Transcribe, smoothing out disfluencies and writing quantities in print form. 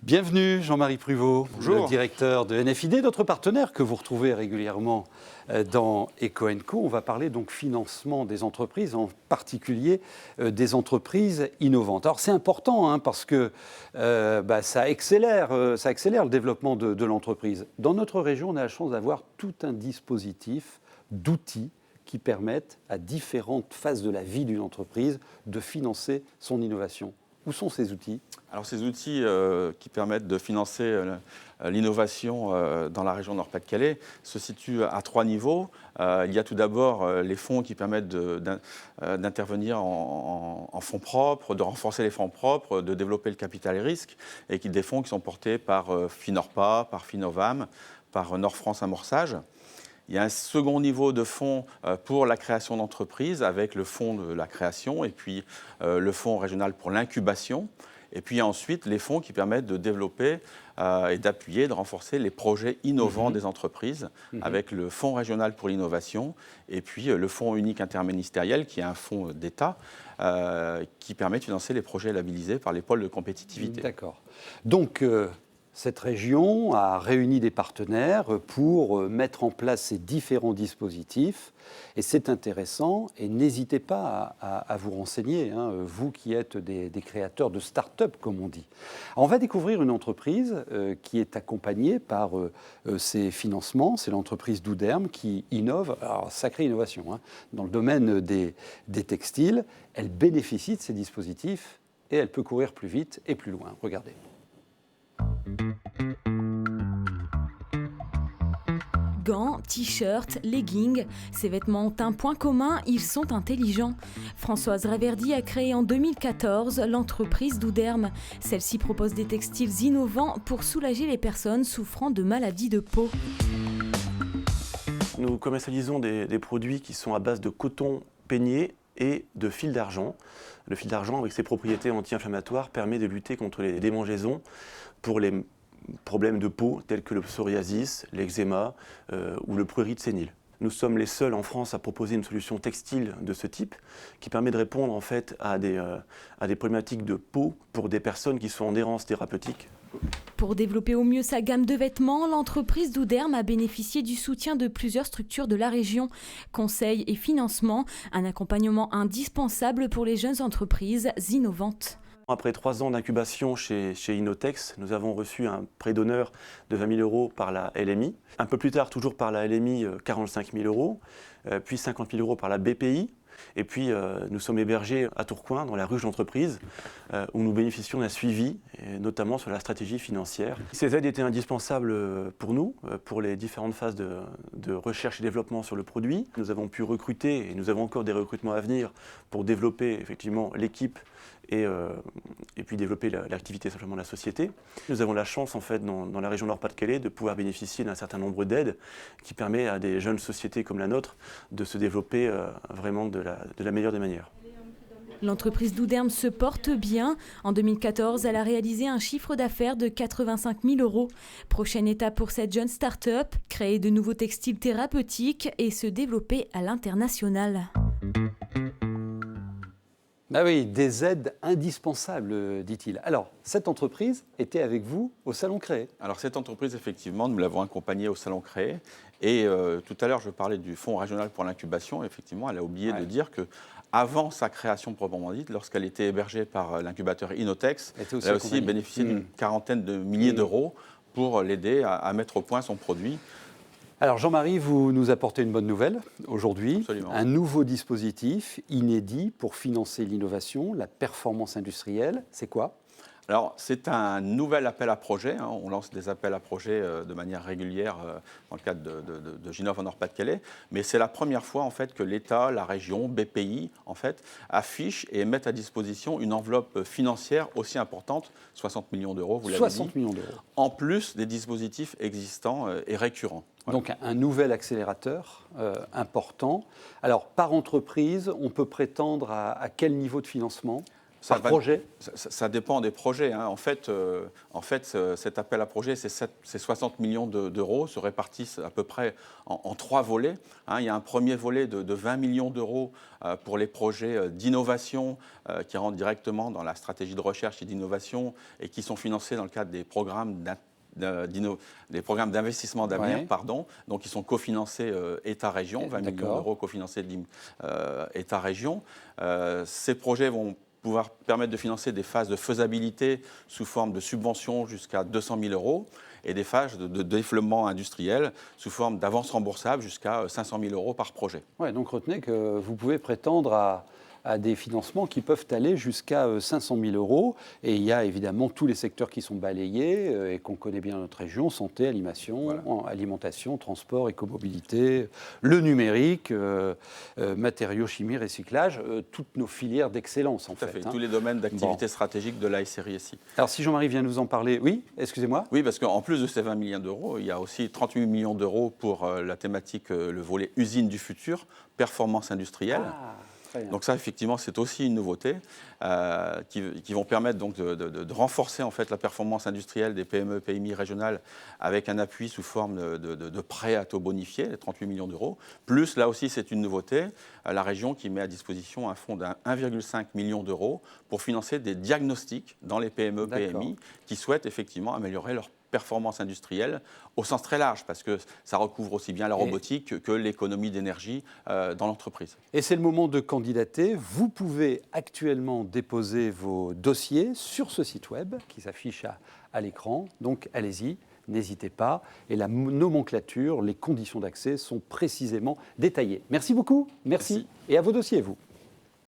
Bienvenue Jean-Marie Pruvot, Bonjour. le directeur de NFID, notre partenaire que vous retrouvez régulièrement dans Eco & Co. On va parler donc financement des entreprises, en particulier des entreprises innovantes. Alors c'est important parce que ça accélère le développement de l'entreprise. Dans notre région, on a la chance d'avoir tout un dispositif d'outils qui permettent à différentes phases de la vie d'une entreprise de financer son innovation. Où sont ces outils ? Alors ces outils qui permettent de financer l'innovation dans la région Nord-Pas-de-Calais se situent à 3 niveaux. Il y a tout d'abord les fonds qui permettent d'intervenir en fonds propres, de renforcer les fonds propres, de développer le capital et risque, et des fonds qui sont portés par Finorpa, par Finovam, par Nord-France Amorçage. Il y a un second niveau de fonds pour la création d'entreprises avec le fonds de la création et puis le fonds régional pour l'incubation. Et puis ensuite, les fonds qui permettent de développer et d'appuyer, de renforcer les projets innovants des entreprises avec le fonds régional pour l'innovation et puis le fonds unique interministériel qui est un fonds d'État qui permet de financer les projets labellisés par les pôles de compétitivité. D'accord. Donc, cette région a réuni des partenaires pour mettre en place ces différents dispositifs. Et c'est intéressant. Et n'hésitez pas à vous renseigner, vous qui êtes des créateurs de start-up, comme on dit. Alors, on va découvrir une entreprise qui est accompagnée par ces financements. C'est l'entreprise Douderm qui innove, alors sacrée innovation, dans le domaine des textiles. Elle bénéficie de ces dispositifs et elle peut courir plus vite et plus loin. Regardez. Gants, t-shirts, leggings, ces vêtements ont un point commun, ils sont intelligents. Françoise Raverdy a créé en 2014 l'entreprise Douderm. Celle-ci propose des textiles innovants pour soulager les personnes souffrant de maladies de peau. Nous commercialisons des produits qui sont à base de coton peigné et de fil d'argent. Le fil d'argent, avec ses propriétés anti-inflammatoires, permet de lutter contre les démangeaisons pour les problèmes de peau tels que le psoriasis, l'eczéma ou le prurite sénile. Nous sommes les seuls en France à proposer une solution textile de ce type qui permet de répondre en fait à des problématiques de peau pour des personnes qui sont en errance thérapeutique. Pour développer au mieux sa gamme de vêtements, l'entreprise Douderm a bénéficié du soutien de plusieurs structures de la région. Conseils et financement, un accompagnement indispensable pour les jeunes entreprises innovantes. Après 3 ans d'incubation chez Innotex, nous avons reçu un prêt d'honneur de 20 000 € par la LMI. Un peu plus tard, toujours par la LMI, 45 000 €, puis 50 000 € par la BPI. Et puis, nous sommes hébergés à Tourcoing, dans la ruche d'entreprise, où nous bénéficions d'un suivi, notamment sur la stratégie financière. Ces aides étaient indispensables pour nous, pour les différentes phases de recherche et développement sur le produit. Nous avons pu recruter, et nous avons encore des recrutements à venir, pour développer effectivement l'équipe et puis développer l'activité simplement de la société. Nous avons la chance, en fait, dans la région Nord-Pas-de-Calais, de pouvoir bénéficier d'un certain nombre d'aides qui permet à des jeunes sociétés comme la nôtre de se développer vraiment de la meilleure des manières. L'entreprise Douderm se porte bien. En 2014, elle a réalisé un chiffre d'affaires de 85 000 €. Prochaine étape pour cette jeune start-up, créer de nouveaux textiles thérapeutiques et se développer à l'international. Ah oui, des aides indispensables, dit-il. Alors, cette entreprise était avec vous au Salon Créé. Alors cette entreprise, effectivement, nous l'avons accompagnée au Salon Créé. Et tout à l'heure, je parlais du Fonds régional pour l'incubation. Effectivement, elle a oublié de dire que avant sa création proprement dite, lorsqu'elle était hébergée par l'incubateur Innotex, elle a aussi bénéficié d'une quarantaine de milliers d'euros pour l'aider à mettre au point son produit. Alors Jean-Marie, vous nous apportez une bonne nouvelle aujourd'hui. Absolument. Un nouveau dispositif inédit pour financer l'innovation, la performance industrielle. C'est quoi ? Alors, c'est un nouvel appel à projet. On lance des appels à projet de manière régulière dans le cadre de Ginov en Nord-Pas-de-Calais. Mais c'est la première fois en fait, que l'État, la région, BPI, en fait, affichent et mettent à disposition une enveloppe financière aussi importante, 60 millions d'euros, vous l'avez dit. 60 millions d'euros. En plus des dispositifs existants et récurrents. Voilà. Donc un nouvel accélérateur important. Alors, par entreprise, on peut prétendre à quel niveau de financement ? Par projet? Ça dépend des projets. Hein. En fait, cet appel à projet, c'est 60 millions d'euros, se répartissent à peu près en 3 volets. Hein. Il y a un premier volet de 20 millions d'euros pour les projets d'innovation qui rentrent directement dans la stratégie de recherche et d'innovation et qui sont financés dans le cadre des programmes d'investissement d'avenir, Ouais. donc ils sont cofinancés État-région, 20 millions D'accord. d'euros cofinancés État-région. Ces projets vont pouvoir permettre de financer des phases de faisabilité sous forme de subventions jusqu'à 200 000 euros et des phases de développement industriel sous forme d'avances remboursables jusqu'à 500 000 euros par projet. Ouais, donc retenez que vous pouvez prétendre à des financements qui peuvent aller jusqu'à 500 000 euros. Et il y a évidemment tous les secteurs qui sont balayés et qu'on connaît bien dans notre région, santé, alimentation, transport, écomobilité, le numérique, matériaux, chimie, recyclage, toutes nos filières d'excellence en Tout à fait, hein. tous les domaines d'activité stratégique de la SRI-SI. Alors si Jean-Marie vient nous en parler, oui, excusez-moi. Oui, parce qu'en plus de ces 20 millions d'euros, il y a aussi 38 millions d'euros pour la thématique, le volet usine du futur, performance industrielle. Ah, très bien. Donc ça, effectivement, c'est aussi une nouveauté qui vont permettre donc de renforcer en fait la performance industrielle des PME, PMI régionales avec un appui sous forme de prêts à taux bonifiés, les 38 millions d'euros. Plus, là aussi, c'est une nouveauté, la région qui met à disposition un fonds d'1,5 million d'euros pour financer des diagnostics dans les PME, PMI qui souhaitent effectivement améliorer leur performance industrielle au sens très large, parce que ça recouvre aussi bien la robotique que l'économie d'énergie dans l'entreprise. Et c'est le moment de candidater. Vous pouvez actuellement déposer vos dossiers sur ce site web qui s'affiche à l'écran. Donc allez-y, n'hésitez pas. Et la nomenclature, les conditions d'accès sont précisément détaillées. Merci beaucoup. Merci. Et à vos dossiers, vous.